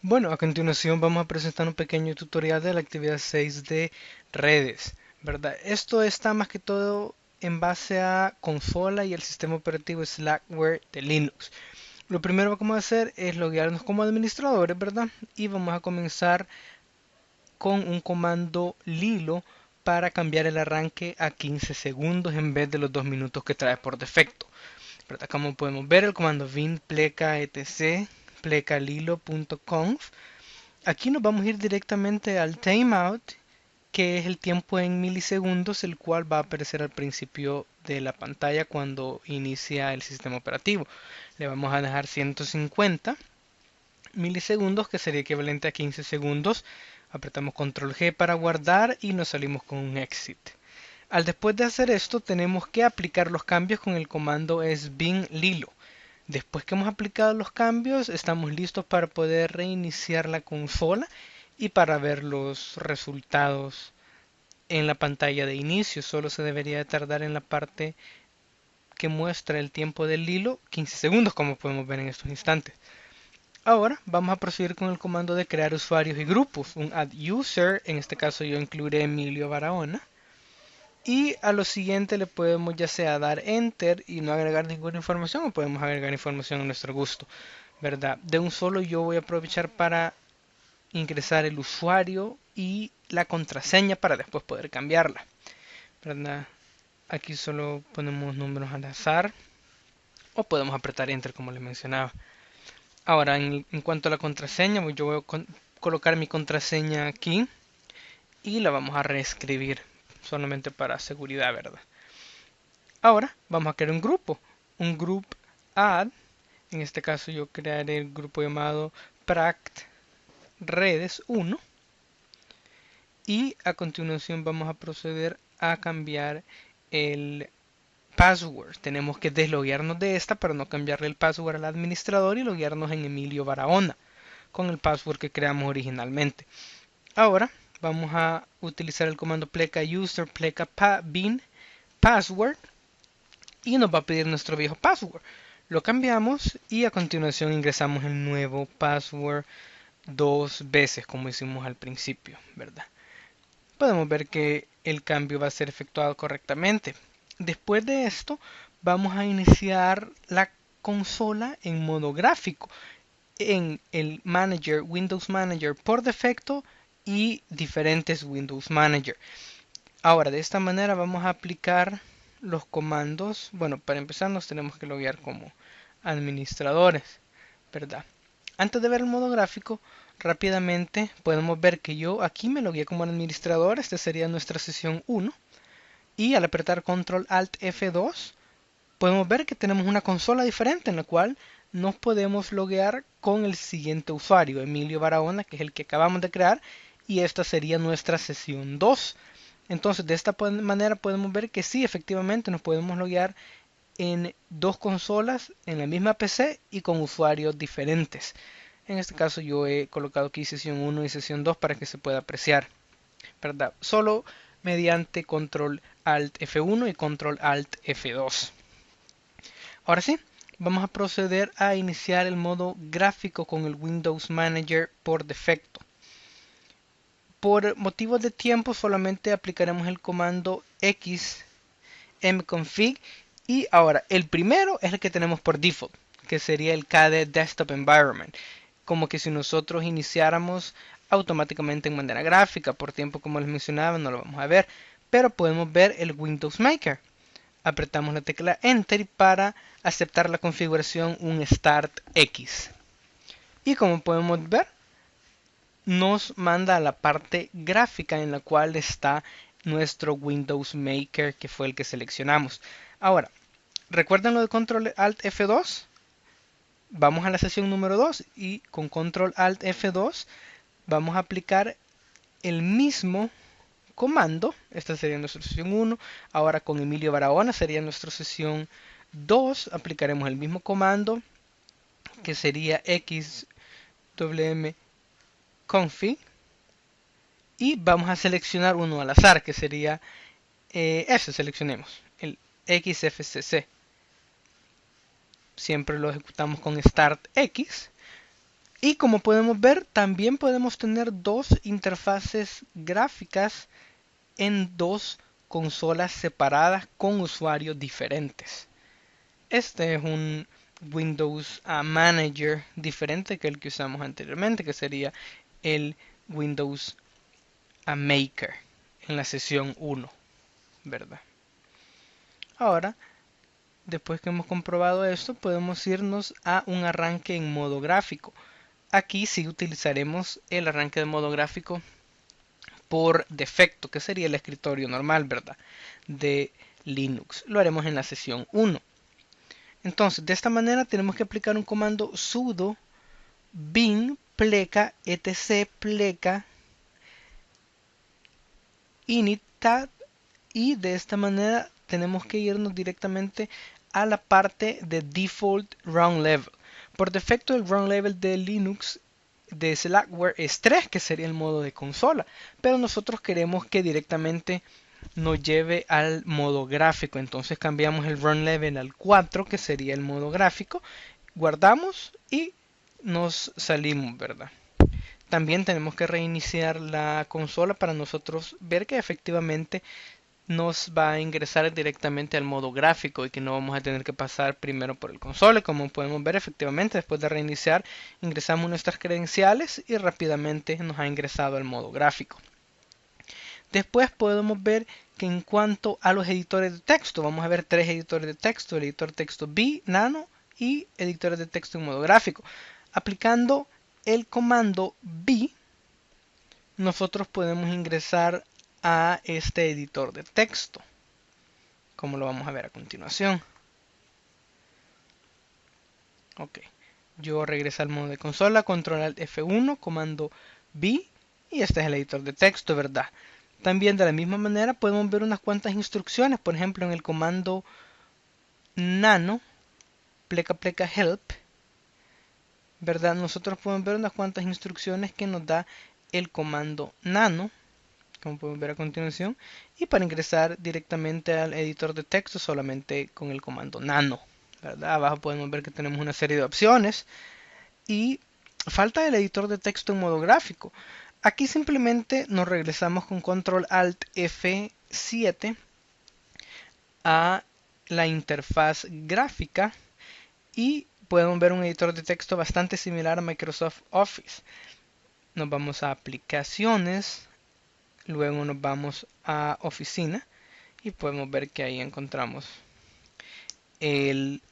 Bueno, a continuación vamos a presentar un pequeño tutorial de la actividad 6 de redes, ¿verdad? Esto está más que todo en base a consola y el sistema operativo Slackware de Linux. Lo primero que vamos a hacer es loguearnos como administradores, ¿verdad? Y vamos a comenzar con un comando Lilo para cambiar el arranque a 15 segundos en vez de los 2 minutos que trae por defecto, ¿verdad? Como podemos ver, el comando bin pleca etc pleca lilo.conf. Aquí nos vamos a ir directamente al timeout, que es el tiempo en milisegundos, el cual va a aparecer al principio de la pantalla cuando inicia el sistema operativo. Le vamos a dejar 150 milisegundos, que sería equivalente a 15 segundos. Apretamos control G para guardar y nos salimos con un exit. Al después de hacer esto, tenemos que aplicar los cambios con el comando sbin lilo. Después que hemos aplicado los cambios, estamos listos para poder reiniciar la consola y para ver los resultados en la pantalla de inicio. Solo se debería de tardar en la parte que muestra el tiempo del hilo 15 segundos, como podemos ver en estos instantes. Ahora vamos a proceder con el comando de crear usuarios y grupos, un add user. En este caso yo incluiré Emilio Barahona. Y a lo siguiente le podemos ya sea dar enter y no agregar ninguna información, o podemos agregar información a nuestro gusto, ¿verdad? De un solo yo voy a aprovechar para ingresar el usuario y la contraseña para después poder cambiarla, ¿verdad? Aquí solo ponemos números al azar o podemos apretar enter como les mencionaba. Ahora en cuanto a la contraseña, pues yo voy a colocar mi contraseña aquí y la vamos a reescribir solamente para seguridad, ¿verdad? Ahora vamos a crear un group add. En este caso yo crearé el grupo llamado pract redes 1 y a continuación vamos a proceder a cambiar el password. Tenemos que desloguearnos de esta para no cambiarle el password al administrador y loguearnos en Emilio Barahona con el password que creamos originalmente. Ahora vamos a utilizar el comando pleca user pleca bin password y nos va a pedir nuestro viejo password. Lo cambiamos y a continuación ingresamos el nuevo password dos veces como hicimos al principio, ¿verdad? Podemos ver que el cambio va a ser efectuado correctamente. Después de esto vamos a iniciar la consola en modo gráfico en el Manager, Windows Manager por defecto y diferentes Windows Manager. Ahora, de esta manera vamos a aplicar los comandos. Bueno, para empezar nos tenemos que loguear como administradores, ¿verdad? Antes de ver el modo gráfico, rápidamente podemos ver que yo aquí me logueé como administrador. Esta sería nuestra sesión 1. Y al apretar Control Alt F2, podemos ver que tenemos una consola diferente en la cual nos podemos loguear con el siguiente usuario, Emilio Barahona, que es el que acabamos de crear. Y esta sería nuestra sesión 2. Entonces, de esta manera podemos ver que sí, efectivamente nos podemos loguear en dos consolas en la misma PC y con usuarios diferentes. En este caso yo he colocado aquí sesión 1 y sesión 2 para que se pueda apreciar, ¿verdad? Solo mediante control alt F1 y control alt F2. Ahora sí, vamos a proceder a iniciar el modo gráfico con el Windows Manager por defecto. Por motivos de tiempo solamente aplicaremos el comando X mconfig y ahora el primero es el que tenemos por default, que sería el KDE Desktop Environment, como que si nosotros iniciáramos automáticamente en manera gráfica. Por tiempo, como les mencionaba, no lo vamos a ver, pero podemos ver el Windows Maker. Apretamos la tecla Enter para aceptar la configuración un Start X. Y como podemos ver, nos manda a la parte gráfica en la cual está nuestro Windows Maker, que fue el que seleccionamos. Ahora, ¿recuerdan lo de Control Alt F2? Vamos a la sesión número 2 y con Control Alt F2 vamos a aplicar el mismo comando. Esta sería nuestra sesión 1. Ahora con Emilio Barahona sería nuestra sesión 2. Aplicaremos el mismo comando que sería xwm config y vamos a seleccionar uno al azar, que sería ese. Seleccionemos el xfcc. Siempre lo ejecutamos con Start X Y como podemos ver, también podemos tener dos interfaces gráficas en dos consolas separadas con usuarios diferentes. Este es un Windows Manager diferente que el que usamos anteriormente, que sería el Windows Maker en la sesión 1, ¿verdad? Ahora, después que hemos comprobado esto, podemos irnos a un arranque en modo gráfico. Aquí sí utilizaremos el arranque de modo gráfico por defecto, que sería el escritorio normal, ¿verdad? De Linux. Lo haremos en la sesión 1. Entonces, de esta manera tenemos que aplicar un comando sudo bin pleca etc pleca inittab, y de esta manera tenemos que irnos directamente a la parte de default run level. Por defecto el run level de Linux de Slackware es 3, que sería el modo de consola, pero nosotros queremos que directamente nos lleve al modo gráfico. Entonces cambiamos el run level al 4, que sería el modo gráfico, guardamos y nos salimos, ¿verdad? También tenemos que reiniciar la consola para nosotros ver que efectivamente nos va a ingresar directamente al modo gráfico y que no vamos a tener que pasar primero por el console. Como podemos ver, efectivamente después de reiniciar ingresamos nuestras credenciales y rápidamente nos ha ingresado al modo gráfico. Después podemos ver que en cuanto a los editores de texto, vamos a ver tres editores de texto: el editor texto B, Nano y editores de texto en modo gráfico. Aplicando el comando B, nosotros podemos ingresar a este editor de texto, como lo vamos a ver a continuación. Ok, yo regreso al modo de consola, control alt F1, comando B, y este es el editor de texto, ¿verdad? También de la misma manera podemos ver unas cuantas instrucciones, por ejemplo en el comando nano pleca pleca help, ¿verdad? Nosotros podemos ver unas cuantas instrucciones que nos da el comando nano, como podemos ver a continuación, y para ingresar directamente al editor de texto solamente con el comando nano, ¿verdad? Abajo podemos ver que tenemos una serie de opciones y falta el editor de texto en modo gráfico. Aquí simplemente nos regresamos con control alt F7 a la interfaz gráfica y podemos ver un editor de texto bastante similar a Microsoft Office. Nos vamos a aplicaciones, luego nos vamos a oficina y podemos ver que ahí encontramos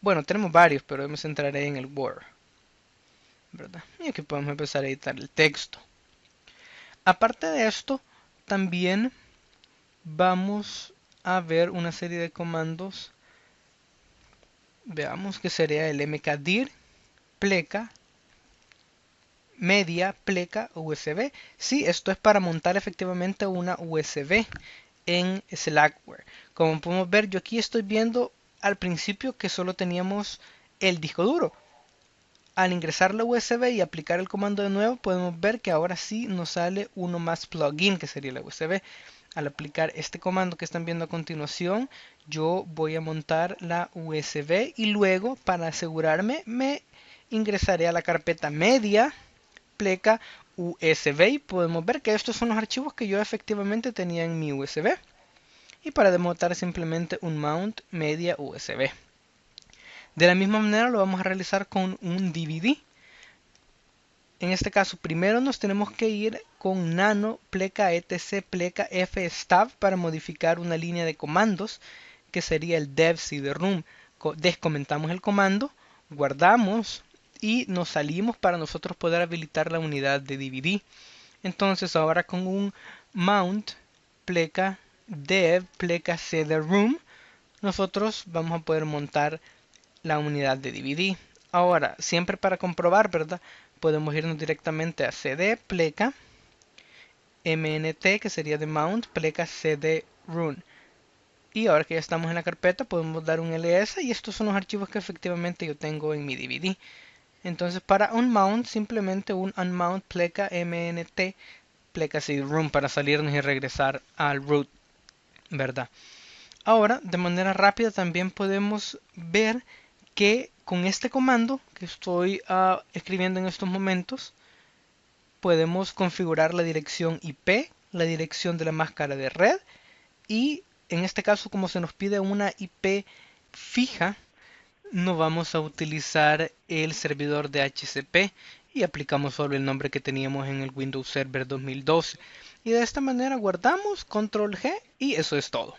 bueno, tenemos varios, pero yo me centraré en el Word, ¿verdad? Y aquí podemos empezar a editar el texto. Aparte de esto, también vamos a ver una serie de comandos. Veamos que sería el mkdir pleca media pleca USB. Sí, esto es para montar efectivamente una USB en Slackware. Como podemos ver, yo aquí estoy viendo al principio que solo teníamos el disco duro. Al ingresar la USB y aplicar el comando de nuevo, podemos ver que ahora sí nos sale uno más plugin, que sería la USB. Al aplicar este comando que están viendo a continuación, yo voy a montar la USB y luego, para asegurarme, me ingresaré a la carpeta media pleca USB y podemos ver que estos son los archivos que yo efectivamente tenía en mi USB. Y para desmontar simplemente un mount media USB. De la misma manera lo vamos a realizar con un DVD. En este caso primero nos tenemos que ir con nano pleca etc pleca fstab para modificar una línea de comandos que sería el dev cd-rom. Descomentamos el comando, guardamos y nos salimos para nosotros poder habilitar la unidad de DVD. Entonces ahora con un mount pleca dev pleca cd-rom nosotros vamos a poder montar la unidad de DVD. Ahora, siempre para comprobar, ¿verdad? Podemos irnos directamente a cd pleca mnt, que sería de mount pleca cd-rom. Y ahora que ya estamos en la carpeta, podemos dar un ls y estos son los archivos que efectivamente yo tengo en mi DVD. Entonces, para unmount, simplemente un unmount pleca mnt pleca cd-rom para salirnos y regresar al root, ¿verdad? Ahora, de manera rápida también podemos ver que con este comando que estoy escribiendo en estos momentos, podemos configurar la dirección IP, la dirección de la máscara de red y en este caso, como se nos pide una IP fija, no vamos a utilizar el servidor de HCP y aplicamos solo el nombre que teníamos en el Windows Server 2012. Y de esta manera guardamos, control G y eso es todo.